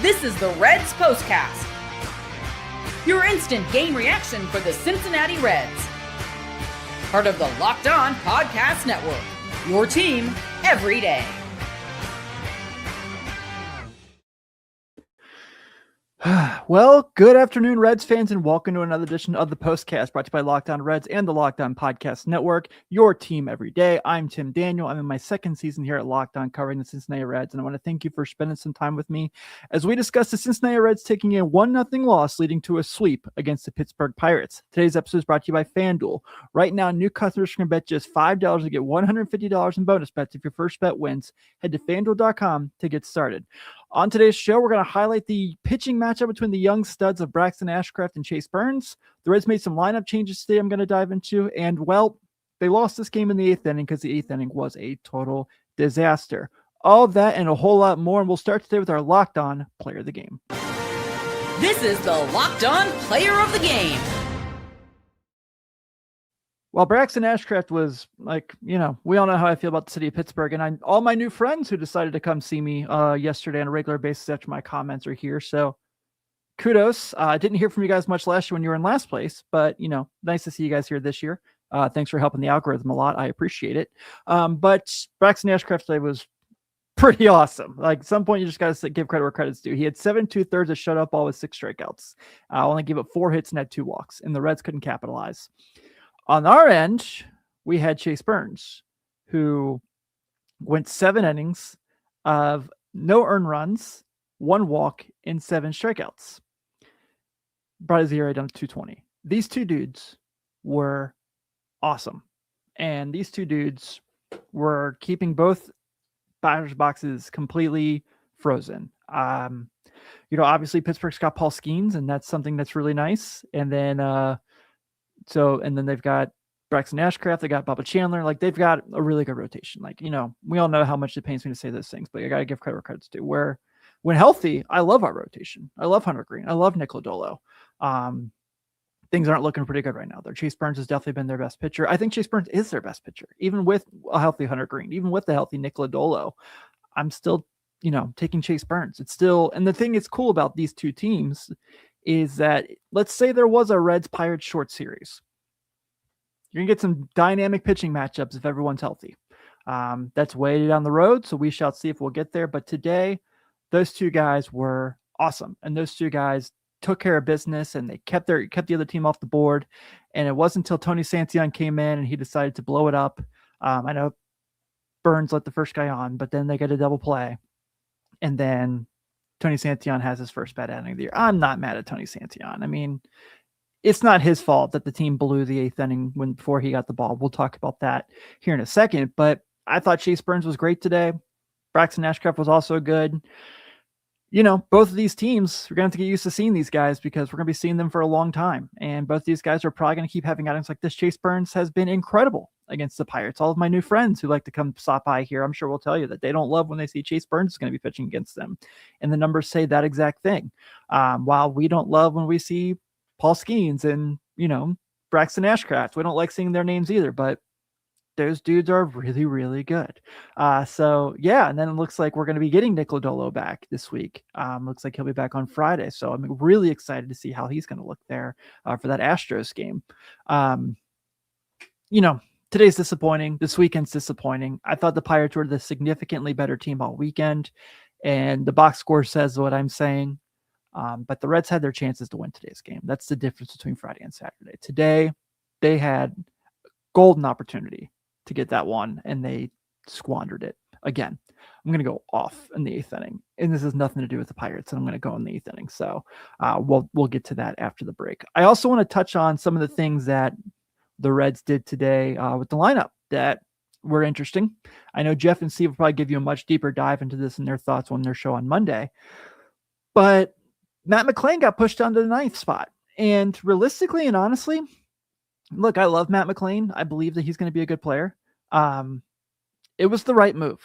This is the Reds POSTCAST, your instant game reaction for the Cincinnati Reds. Part of the Locked On Podcast Network, your team every day. Well, good afternoon, Reds fans, and welcome to another edition of the POSTCAST brought to you by Locked On Reds and the Locked On Podcast Network, your team every day. I'm Tim Daniel. I'm in my second season here at Locked On covering the Cincinnati Reds, and I want to thank you for spending some time with me as we discuss the Cincinnati Reds taking a 1-0 loss leading to a sweep against the Pittsburgh Pirates. Today's episode is brought to you by FanDuel. Right now, new customers can bet just $5 to get $150 in bonus bets if your first bet wins. Head to FanDuel.com to get started. On today's show, we're going to highlight the pitching matchup between the young studs of Braxton, Ashcraft, and Chase Burns. The Reds made some lineup changes today I'm going to dive into. And, well, they lost this game in the 8th inning because the 8th inning was a total disaster. All of that and a whole lot more. And we'll start today with our Locked On Player of the Game. This is the Locked On Player of the Game. Well, Braxton Ashcraft was like, we all know how I feel about the city of Pittsburgh, and all my new friends who decided to come see me yesterday on a regular basis after my comments are here. So kudos. I didn't hear from you guys much last year when you were in last place, but nice to see you guys here this year. Thanks for helping the algorithm a lot. I appreciate it. But Braxton Ashcraft today was pretty awesome. Like, at some point, you just got to give credit where credit's due. He had 7 2/3 of shutout ball with 6 strikeouts. Only gave up 4 hits and had 2 walks, and the Reds couldn't capitalize. On our end, we had Chase Burns, who went 7 innings of no earned runs, 1 walk, and 7 strikeouts. Brought his ERA down to 2.20. These two dudes were awesome. And these two dudes were keeping both batters' boxes completely frozen. Obviously Pittsburgh's got Paul Skeens, and that's something that's really nice. And then they've got Braxton Ashcraft, they got Bubba Chandler. Like, they've got a really good rotation. Like, we all know how much it pains me to say those things, but you got to give credit where credit's due. Where, when healthy, I love our rotation. I love Hunter Green. I love Nick Lodolo. Things aren't looking pretty good right now, though. Chase Burns has definitely been their best pitcher. I think Chase Burns is their best pitcher, even with a healthy Hunter Green, even with the healthy Nick Lodolo. I'm still, taking Chase Burns. It's still, and the thing that's cool about these two teams is that, let's say there was a Reds Pirates short series. You're going to get some dynamic pitching matchups if everyone's healthy. That's way down the road, so we shall see if we'll get there. But today, those two guys were awesome. And those two guys took care of business, and they kept the other team off the board. And it wasn't until Tony Santillan came in and he decided to blow it up. I know Burns let the first guy on, but then they get a double play. And then Tony Santillan has his first bad inning of the year. I'm not mad at Tony Santillan. I mean, it's not his fault that the team blew the 8th inning before he got the ball. We'll talk about that here in a second. But I thought Chase Burns was great today. Braxton Ashcraft was also good. Both of these teams, we're going to have to get used to seeing these guys because we're going to be seeing them for a long time. And both these guys are probably going to keep having outings like this. Chase Burns has been incredible against the Pirates. All of my new friends who like to come stop by here, I'm sure will tell you that they don't love when they see Chase Burns is going to be pitching against them. And the numbers say that exact thing. While we don't love when we see Paul Skeens and, Braxton Ashcraft. We don't like seeing their names either, but those dudes are really, really good. And then it looks like we're going to be getting Nick Lodolo back this week. Looks like he'll be back on Friday. So I'm really excited to see how he's going to look there for that Astros game. Today's disappointing. This weekend's disappointing. I thought the Pirates were the significantly better team all weekend, and the box score says what I'm saying. But the Reds had their chances to win today's game. That's the difference between Friday and Saturday. Today, they had golden opportunity to get that one, and they squandered it. Again, I'm going to go off in the 8th inning, and this has nothing to do with the Pirates, and I'm going to go in the 8th inning. So we'll get to that after the break. I also want to touch on some of the things that the Reds did today with the lineup that were interesting. I know Jeff and Steve will probably give you a much deeper dive into this and their thoughts on their show on Monday, but Matt McLain got pushed down to the 9th spot. And realistically and honestly, look, I love Matt McLain. I believe that he's going to be a good player. It was the right move.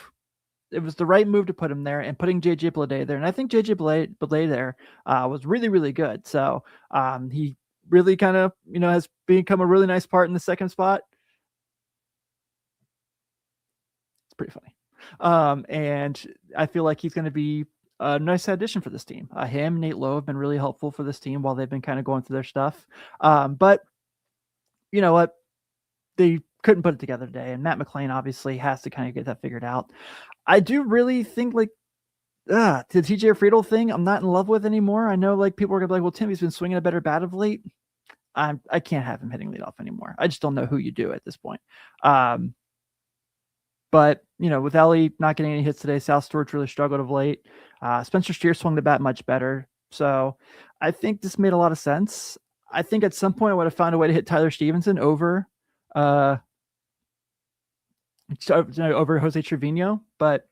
It was the right move to put him there and putting JJ Bleday there. And I think JJ Bleday there was really, really good. So he really kind of, has become a really nice part in the 2nd spot. It's pretty funny. And I feel like he's going to be a nice addition for this team. Him, Nate Lowe have been really helpful for this team while they've been kind of going through their stuff. But you know what? They couldn't put it together today, and Matt McLain obviously has to kind of get that figured out. I do really think like the TJ Friedel thing, I'm not in love with anymore. I know like people are gonna be like, well, Timmy's been swinging a better bat of late. I can't have him hitting leadoff anymore. I just don't know who you do at this point. But you know, with Ellie not getting any hits today, South Storage really struggled of late. Spencer Steer swung the bat much better. So I think this made a lot of sense. I think at some point I would have found a way to hit Tyler Stevenson over Jose Trevino, but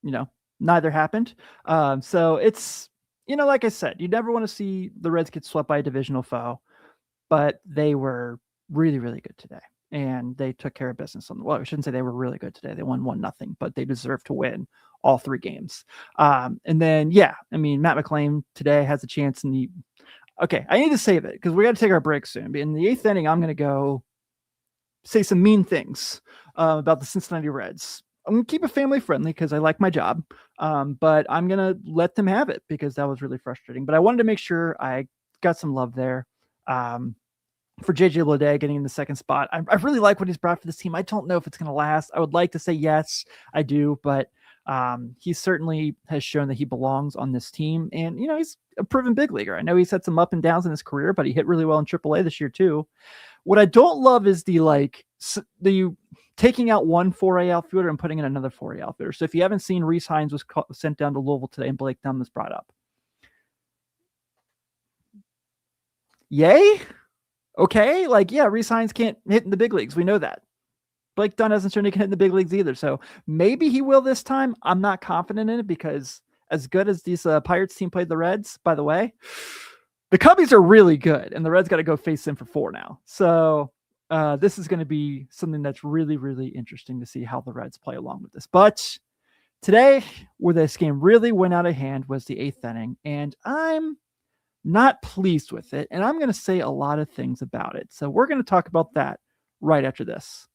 you know, neither happened. So it's, you know, like I said, you never want to see the Reds get swept by a divisional foe, but they were really, really good today. And they took care of business on well, I shouldn't say they were really good today. They won 1-0, but they deserve to win all 3 games. And then, yeah, I mean, Matt McLain today has a chance in the, okay, I need to save it because we got to take our break soon. But in the 8th inning, I'm going to go say some mean things about the Cincinnati Reds. I'm going to keep it family friendly because I like my job, but I'm going to let them have it because that was really frustrating. But I wanted to make sure I got some love there for JJ Bleday getting in the 2nd spot. I really like what he's brought for this team. I don't know if it's going to last. I would like to say yes, I do, but he certainly has shown that he belongs on this team. And, you know, he's a proven big leaguer. I know he's had some up and downs in his career, but he hit really well in AAA this year too. What I don't love is the taking out one 4A outfielder and putting in another 4A outfielder. So if you haven't seen, Rece Hinds was sent down to Louisville today and Blake Dunn was brought up. Yay? Okay. Like, yeah, Rece Hinds can't hit in the big leagues. We know that. Blake Dunn hasn't shown he can hit in the big leagues either. So maybe he will this time. I'm not confident in it because as good as these Pirates team played the Reds, by the way, the Cubbies are really good and the Reds got to go face them for 4 now. So this is going to be something that's really, really interesting to see how the Reds play along with this. But today, where this game really went out of hand was the 8th inning, and I'm not pleased with it. And I'm going to say a lot of things about it. So we're going to talk about that right after this.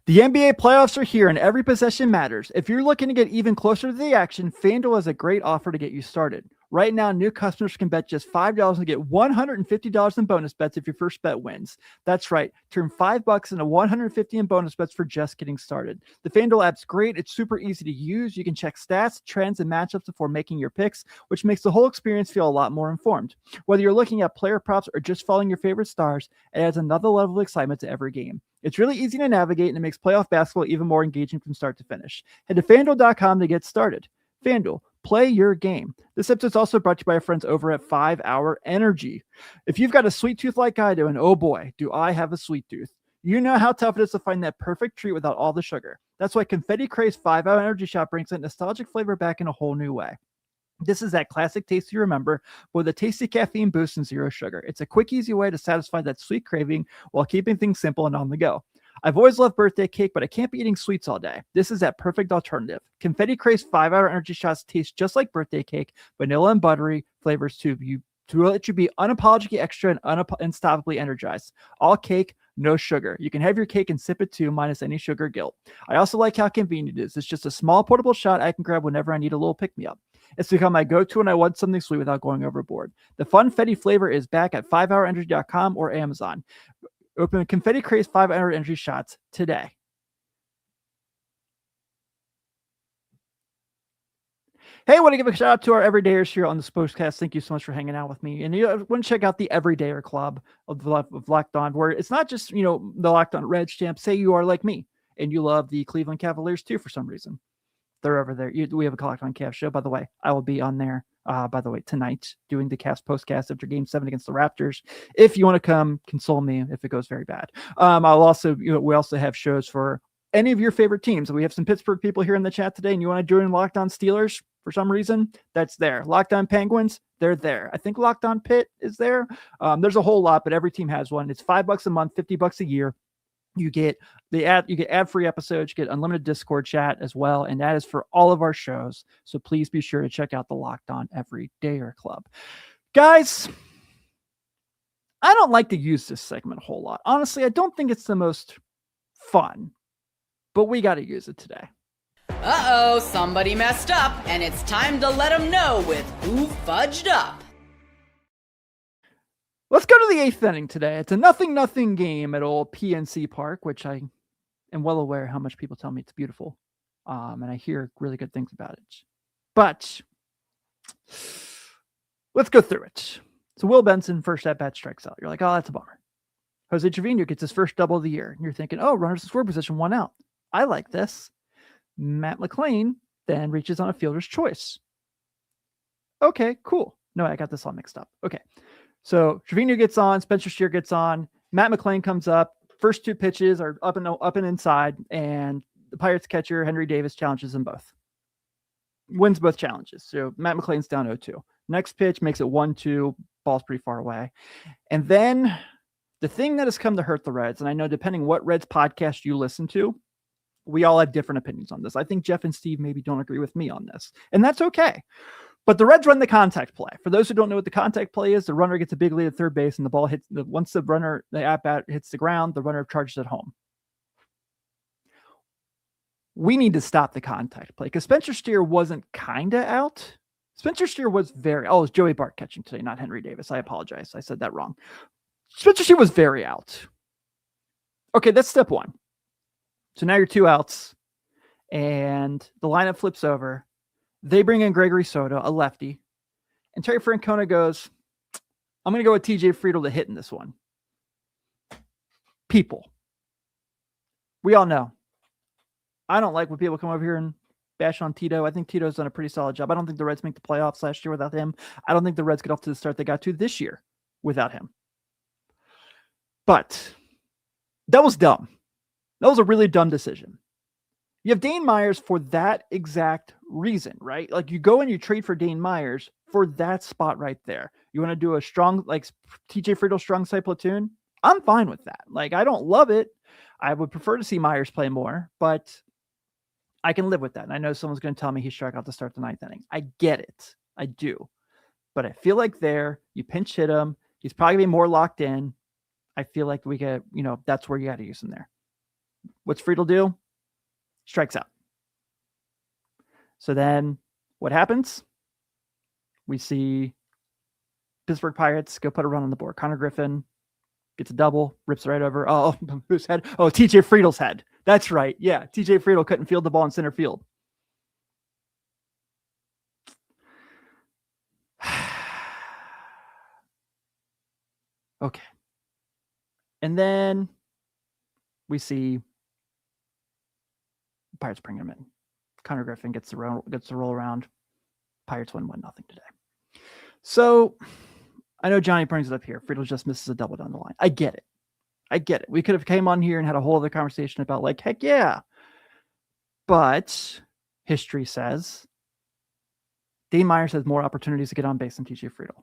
The NBA playoffs are here and every possession matters. If you're looking to get even closer to the action, FanDuel has a great offer to get you started. Right now, new customers can bet just $5 and get $150 in bonus bets if your first bet wins. That's right. Turn $5 into $150 in bonus bets for just getting started. The FanDuel app's great. It's super easy to use. You can check stats, trends, and matchups before making your picks, which makes the whole experience feel a lot more informed. Whether you're looking at player props or just following your favorite stars, it adds another level of excitement to every game. It's really easy to navigate, and it makes playoff basketball even more engaging from start to finish. Head to FanDuel.com to get started. FanDuel, play your game. This episode is also brought to you by our friends over at 5 Hour Energy. If you've got a sweet tooth like I do, and oh boy, do I have a sweet tooth, you know how tough it is to find that perfect treat without all the sugar. That's why Confetti Craze 5 Hour Energy Shot brings that nostalgic flavor back in a whole new way. This is that classic taste you remember with a tasty caffeine boost and zero sugar. It's a quick, easy way to satisfy that sweet craving while keeping things simple and on the go. I've always loved birthday cake, but I can't be eating sweets all day. This is that perfect alternative. Confetti Craze 5 Hour Energy Shots taste just like birthday cake, vanilla and buttery flavors to let you be unapologetically extra and unstoppably energized. All cake, no sugar. You can have your cake and sip it too, minus any sugar guilt. I also like how convenient it is. It's just a small portable shot I can grab whenever I need a little pick-me-up. It's become my go-to when I want something sweet without going overboard. The Funfetti flavor is back at 5hourenergy.com or Amazon. Open Confetti Craze 5 Hour Energy Shots today. Hey, I want to give a shout out to our everydayers here on the POSTCAST. Thank you so much for hanging out with me. And you want to check out the Everydayer Club of Locked On, where it's not just, the Locked On Reds champ. Say you are like me and you love the Cleveland Cavaliers too for some reason. They're over there. We have a Locked On Cavs show, by the way. I will be on there, tonight doing the Cavs postcast after Game 7 against the Raptors. If you want to come, console me if it goes very bad. I'll also, we also have shows for any of your favorite teams. We have some Pittsburgh people here in the chat today, and you want to join Locked On Steelers for some reason, that's there. Locked On Penguins, they're there. I think Locked On Pitt is there. There's a whole lot, but every team has one. It's $5 a month, $50 a year. You get ad-free episodes, you get unlimited Discord chat as well, and that is for all of our shows. So please be sure to check out the Locked On Everydayer Club. Guys, I don't like to use this segment a whole lot. Honestly, I don't think it's the most fun. but we got to use it today. Uh-oh, somebody messed up, and it's time to let them know with Who Fudged Up. Let's go to the 8th inning today. It's a 0-0 game at old PNC Park, which I am well aware how much people tell me it's beautiful. And I hear really good things about it. But let's go through it. So Will Benson, first at-bat, strikes out. You're like, oh, that's a bummer. Jose Trevino gets his first double of the year. And you're thinking, oh, runners in score position, 1 out. I like this. Matt McLain then reaches on a fielder's choice. Okay, cool. No, I got this all mixed up. Okay. So Trevino gets on, Spencer Steer gets on, Matt McLain comes up. First 2 pitches are up and inside, and the Pirates catcher, Henry Davis, challenges them both. Wins both challenges. So Matt McLain's down 0-2. Next pitch makes it 1-2. Ball's pretty far away. And then the thing that has come to hurt the Reds, and I know depending what Reds podcast you listen to, we all have different opinions on this. I think Jeff and Steve maybe don't agree with me on this, and that's okay. But the Reds run the contact play. For those who don't know what the contact play is, the runner gets a big lead at third base, and the ball hits once the at-bat hits the ground, the runner charges it home. We need to stop the contact play because Spencer Steer wasn't kind of out. Spencer Steer was very... Oh, it was Joey Bart catching today, not Henry Davis. I apologize. I said that wrong. Spencer Steer was very out. Okay, that's step 1. So now you're 2 outs, and the lineup flips over. They bring in Gregory Soto, a lefty, and Terry Francona goes, I'm going to go with TJ Friedl to hit in this one. People. We all know. I don't like when people come over here and bash on Tito. I think Tito's done a pretty solid job. I don't think the Reds make the playoffs last year without him. I don't think the Reds get off to the start they got to this year without him. But that was dumb. That was a really dumb decision. You have Dane Myers for that exact reason, right? Like you go and you trade for Dane Myers for that spot right there. You want to do a strong, like TJ Friedl strong side platoon? I'm fine with that. Like, I don't love it. I would prefer to see Myers play more, but I can live with that. And I know someone's going to tell me he struck out to start the 9th inning. I get it. I do. But I feel like there, you pinch hit him. He's probably going to be more locked in. I feel like we get, that's where you got to use him there. What's Friedl do? Strikes out. So then what happens? We see Pittsburgh Pirates go put a run on the board. Connor Griffin gets a double, rips right over. Oh, whose head? Oh, TJ Friedl's head. That's right. Yeah, TJ Friedl couldn't field the ball in center field. Okay. And then we see Pirates bring him in. Connor Griffin gets the roll around. Pirates win 1-0 today. So I know Johnny brings it up here. Friedl just misses a double down the line. I get it. We could have came on here and had a whole other conversation about like, heck yeah. But history says Dane Myers has more opportunities to get on base than TJ Friedl.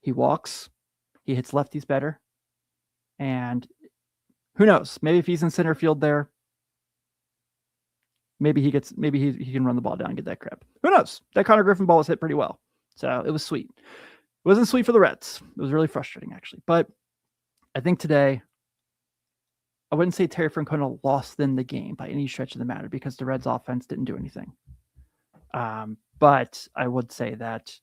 He walks. He hits lefties better. And who knows? Maybe if he's in center field there, maybe he can run the ball down and get that grab. Who knows? That Connor Griffin ball was hit pretty well. So it was sweet. It wasn't sweet for the Reds. It was really frustrating, actually. But I think today, I wouldn't say Terry Francona lost them the game by any stretch of the matter because the Reds offense didn't do anything. But I would say that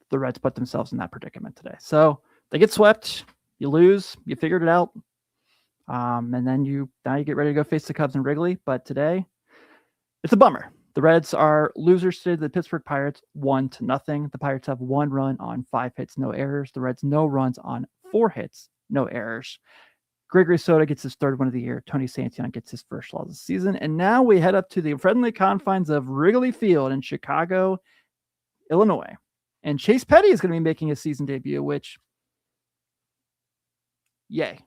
the Reds put themselves in that predicament today. So they get swept. You lose. You figured it out. And then now you get ready to go face the Cubs in Wrigley. But today, it's a bummer. The Reds are losers today to the Pittsburgh Pirates 1-0. The Pirates have 1 run on 5 hits, no errors. The Reds no runs on 4 hits, no errors. Gregory Soto gets his 3rd win of the year. Tony Santillan gets his 1st loss of the season. And now we head up to the friendly confines of Wrigley Field in Chicago, Illinois. And Chase Petty is going to be making his season debut, which, yay.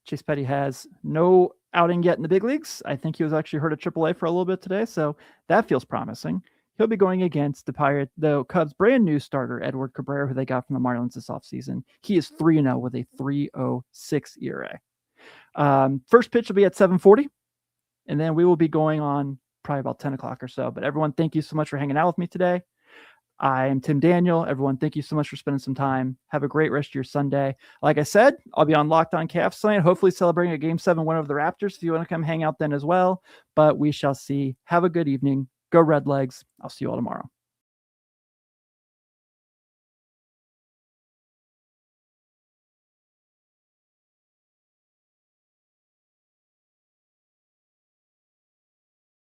Chase Petty has no outing yet in the big leagues. I think he was actually hurt at AAA for a little bit today, so that feels promising. He'll be going against the Cubs' brand new starter, Edward Cabrera, who they got from the Marlins this offseason. He is 3-0 with a 3.06 ERA. First pitch will be at 7:40, and then we will be going on probably about 10 o'clock or so. But everyone, thank you so much for hanging out with me today. I am Tim Daniel. Everyone, thank you so much for spending some time. Have a great rest of your Sunday. Like I said, I'll be on Locked On Cavs tonight, hopefully celebrating a Game 7 win over the Raptors if you want to come hang out then as well. But we shall see. Have a good evening. Go Red Legs. I'll see you all tomorrow.